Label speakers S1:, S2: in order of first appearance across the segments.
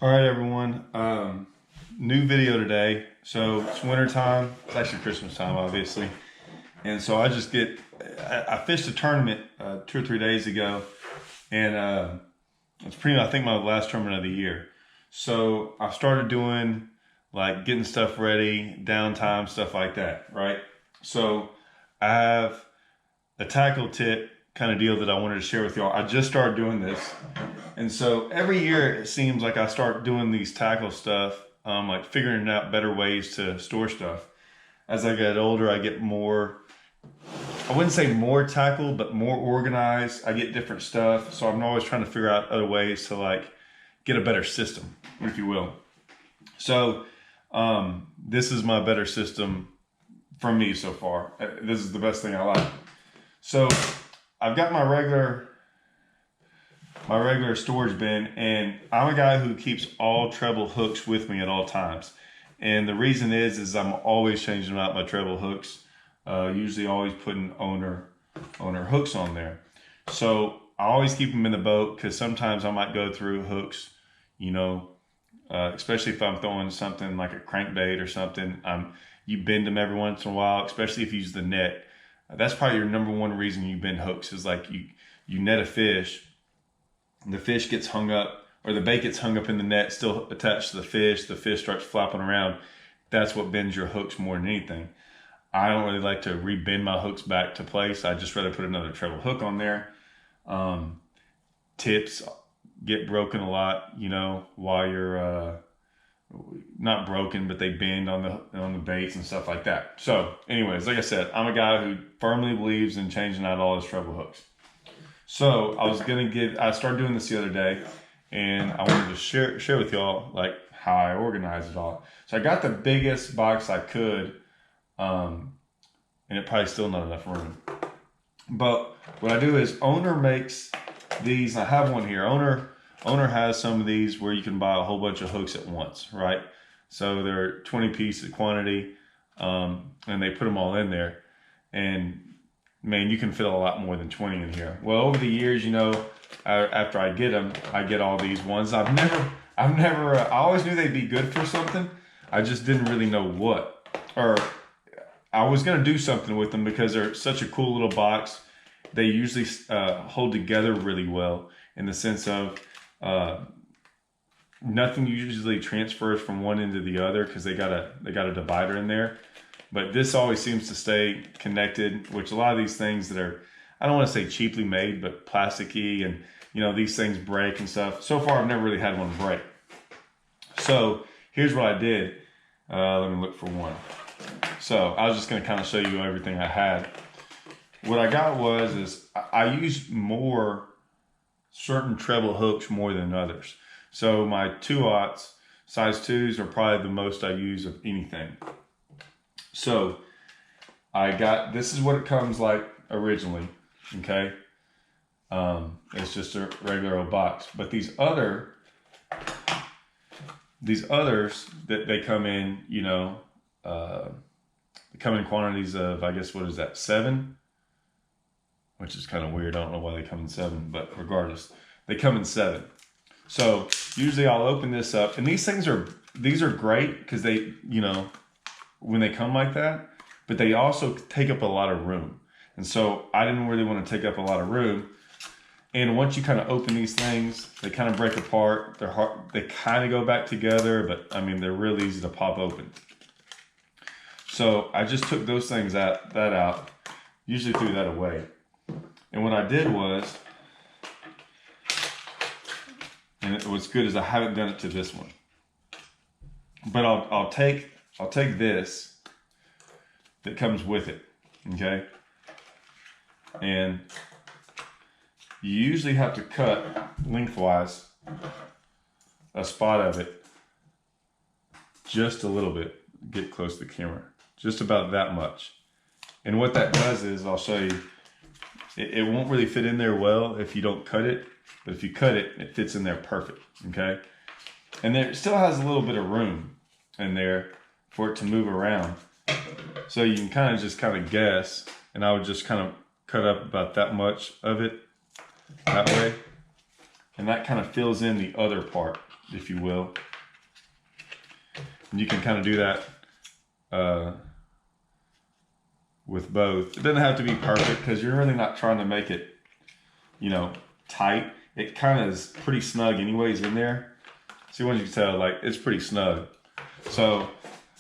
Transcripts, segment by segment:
S1: All right, everyone. New video today. So it's winter time. It's actually Christmas time, obviously. And so I fished a tournament 2 or 3 days ago, and it's pretty much, I think, my last tournament of the year. So I started doing like getting stuff ready, downtime, stuff like that, right? So I have a tackle tip kind of deal that I wanted to share with y'all. I just started doing this. And so every year it seems like I start doing these tackle stuff, like figuring out better ways to store stuff. As I get older, I get more, I wouldn't say more tackle, but more organized. I get different stuff. So I'm always trying to figure out other ways to like get a better system, if you will. So this is my better system from me so far. This is the best thing I like. So I've got my regular storage bin, and I'm a guy who keeps all treble hooks with me at all times. And the reason is I'm always changing out my treble hooks. Usually always putting owner hooks on there. So I always keep them in the boat because sometimes I might go through hooks, especially if I'm throwing something like a crankbait or something. You bend them every once in a while, especially if you use the net. That's probably your number one reason you bend hooks is like you net a fish, and the fish gets hung up, or the bait gets hung up in the net, still attached to the fish starts flopping around. That's what bends your hooks more than anything. I don't really like to rebend my hooks back to place. I just rather put another treble hook on there. Tips get broken a lot, while you're not broken, but they bend on the baits and stuff like that. So anyways, like I said, I'm a guy who firmly believes in changing out all his treble hooks. So I started doing this the other day, and I wanted to share with y'all like how I organize it all. So I got the biggest box I could, and it probably still not enough room. But what I do is Owner makes these. I have one here. Owner has some of these where you can buy a whole bunch of hooks at once, right? So they're 20 piece quantity, and they put them all in there. And man, you can fit a lot more than 20 in here. Well, over the years, after I get them, I get all these ones. I always knew they'd be good for something. I just didn't really know what. Or I was going to do something with them because they're such a cool little box. They usually hold together really well in the sense of nothing usually transfers from one end to the other because they got a divider in there. But this always seems to stay connected, which a lot of these things that are, I don't want to say cheaply made, but plasticky, and these things break and stuff. So far, I've never really had one break. So here's what I did. Let me look for one. So I was just going to kind of show you everything I had. What I got is I used more certain treble hooks more than others. So my 2/0 size 2s are probably the most I use of anything. So this is what it comes like originally, okay? It's just a regular old box. But these others that they come in, they come in quantities of, I guess, what is that, 7? Which is kind of weird. I don't know why they come in 7, but regardless, they come in 7. So usually I'll open this up, and these are great because they, when they come like that, but they also take up a lot of room. And so I didn't really want to take up a lot of room. And once you kind of open these things, they kind of break apart. They're hard, they kind of go back together, but I mean, they're really easy to pop open. So I just took those things out, usually threw that away. And what I did was, and what's good is I haven't done it to this one, but I'll take this that comes with it, okay? And you usually have to cut lengthwise a spot of it just a little bit. Get close to the camera, just about that much. And what that does is, I'll show you, it won't really fit in there well if you don't cut it, but if you cut it, it fits in there perfect, okay? And there still has a little bit of room in there for it to move around. So you can kind of guess, and I would just kind of cut up about that much of it that way. and that kind of fills in the other part, if you will. And you can kind of do that with both. It doesn't have to be perfect because you're really not trying to make it, you know, tight. It kind of is pretty snug anyways in there. See, once you can tell, like, it's pretty snug. So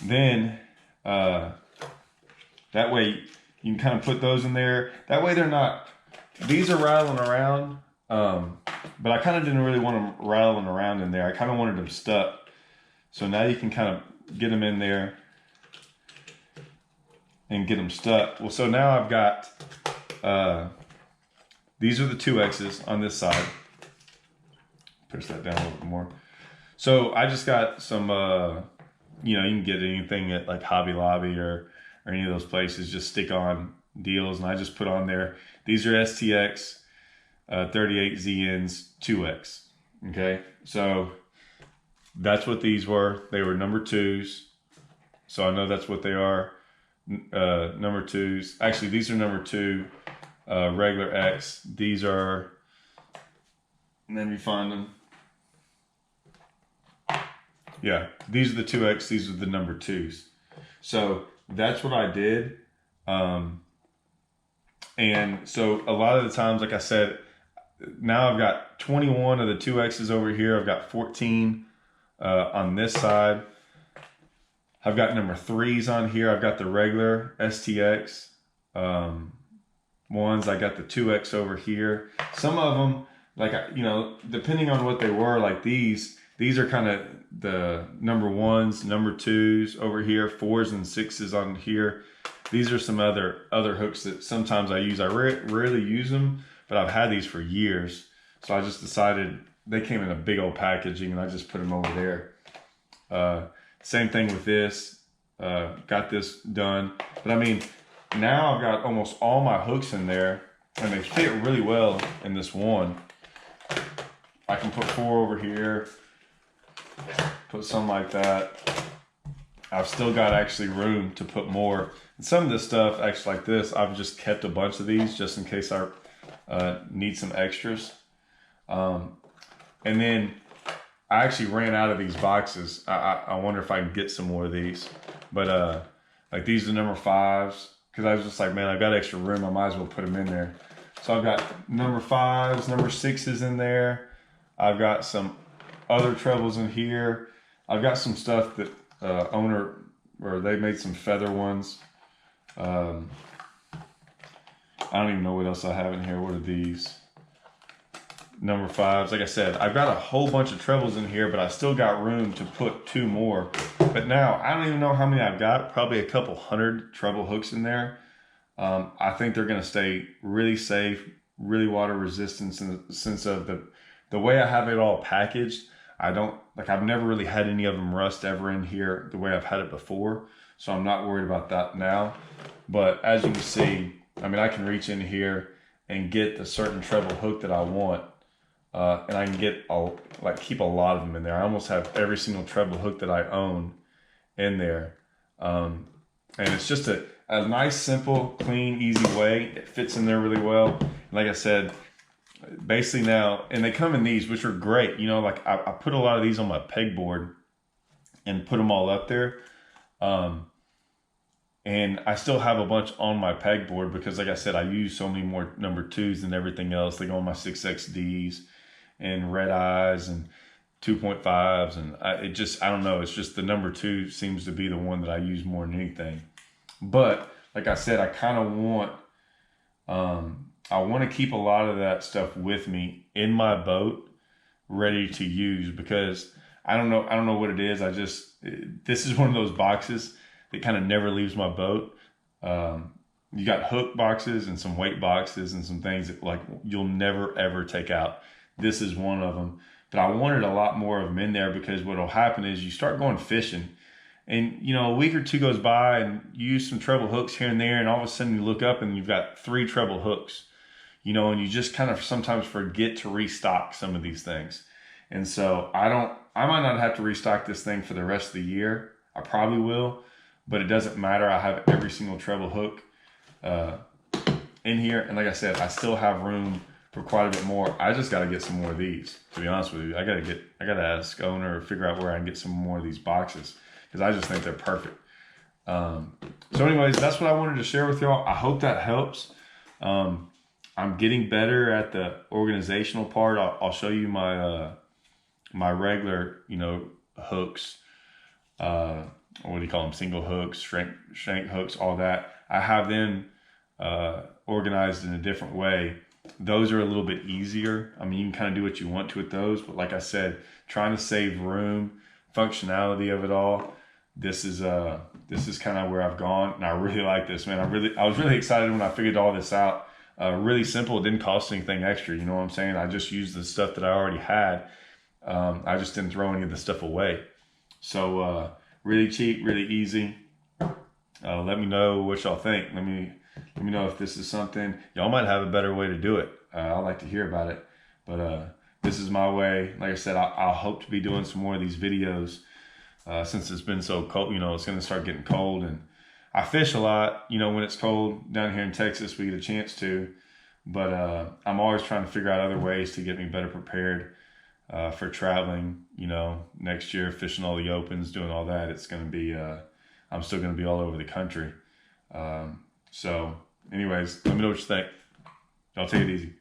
S1: then that way you can kind of put those in there. That way they're not, these are rattling around, but I kind of didn't really want them rattling around in there. I kind of wanted them stuck. So now you can kind of get them in there and get them stuck. Well, so now I've got, these are the 2X's on this side. Push that down a little bit more. So I just got some, you know, you can get anything at like Hobby Lobby or any of those places, just stick on deals. And I just put on there, these are STX 38ZNs 2X. Okay. So that's what these were. They were number 2s. So I know that's what they are. Number 2s. Actually, these are number 2 regular X. These are, let me find them. Yeah, these are the 2X, these are the number 2s. So that's what I did. And so a lot of the times, like I said, now I've got 21 of the 2X's over here. I've got 14 on this side. I've got number 3s on here. I've got the regular STX ones. I got the 2X over here. Some of them, like, you know, depending on what they were, like these are kind of the number 1s, number 2s over here, 4s and 6s on here. These are some other hooks that sometimes I use. I rarely use them, but I've had these for years. So I just decided, they came in a big old packaging and I just put them over there. Same thing with this. Got this done. But I mean, now I've got almost all my hooks in there and they fit really well in this one. I can put 4 over here. Put some like that. I've still got actually room to put more. And some of this stuff, actually like this, I've just kept a bunch of these just in case I need some extras. And then I actually ran out of these boxes. I wonder if I can get some more of these. But like these are number 5s. Because I was just like, man, I've got extra room. I might as well put them in there. So I've got number 5s, number 6s in there. I've got some other trebles in here. I've got some stuff that Owner, or they made some feather ones. I don't even know what else I have in here. What are these? Number 5s. Like I said, I've got a whole bunch of trebles in here, but I still got room to put 2 more. But now, I don't even know how many I've got. Probably a couple hundred treble hooks in there. I think they're going to stay really safe, really water resistant in the sense of the way I have it all packaged. I've never really had any of them rust ever in here the way I've had it before. So I'm not worried about that now. But as you can see, I mean, I can reach in here and get the certain treble hook that I want. And I can get, keep a lot of them in there. I almost have every single treble hook that I own in there. And it's just a nice, simple, clean, easy way. It fits in there really well. And like I said, basically now, and they come in these, which are great. You know, like I put a lot of these on my pegboard and put them all up there. And I still have a bunch on my pegboard because, like I said, I use so many more number 2s than everything else. They go on my 6XDs and red eyes and 2.5s. And I don't know. It's just the number 2 seems to be the one that I use more than anything. But like I said, I kind of want, I want to keep a lot of that stuff with me in my boat ready to use because I don't know what it is. This is one of those boxes that kind of never leaves my boat. You got hook boxes and some weight boxes and some things that like you'll never ever take out. This is one of them. But I wanted a lot more of them in there because what'll happen is you start going fishing and, you know, a week or 2 goes by and you use some treble hooks here and there and all of a sudden you look up and you've got 3 treble hooks, you know, and you just kind of sometimes forget to restock some of these things. And so I might not have to restock this thing for the rest of the year. I probably will, but it doesn't matter. I have every single treble hook in here. And like I said, I still have room for quite a bit more. I just got to get some more of these, to be honest with you. I got to ask owner or figure out where I can get some more of these boxes, because I just think they're perfect. So anyways, that's what I wanted to share with y'all. I hope that helps. I'm getting better at the organizational part. I'll show you my my regular, hooks. What do you call them? Single hooks, shank hooks, all that. I have them organized in a different way. Those are a little bit easier. I mean, you can kind of do what you want to with those, but like I said, trying to save room, functionality of it all. This is kind of where I've gone, and I really like this, man. I was really excited when I figured all this out. Really simple. It didn't cost anything extra. You know what I'm saying? I just used the stuff that I already had. I just didn't throw any of the stuff away. So really cheap, really easy. Let me know what y'all think. Let me know if this is something y'all might have a better way to do it. I'd like to hear about it. But this is my way. Like I said, I'll hope to be doing some more of these videos since it's been so cold. It's going to start getting cold, and I fish a lot. When it's cold down here in Texas, we get a chance to. But I'm always trying to figure out other ways to get me better prepared for traveling. Next year, fishing all the opens, doing all that. It's going to be. I'm still going to be all over the country. So, anyways, let me know what you think. Y'all take it easy.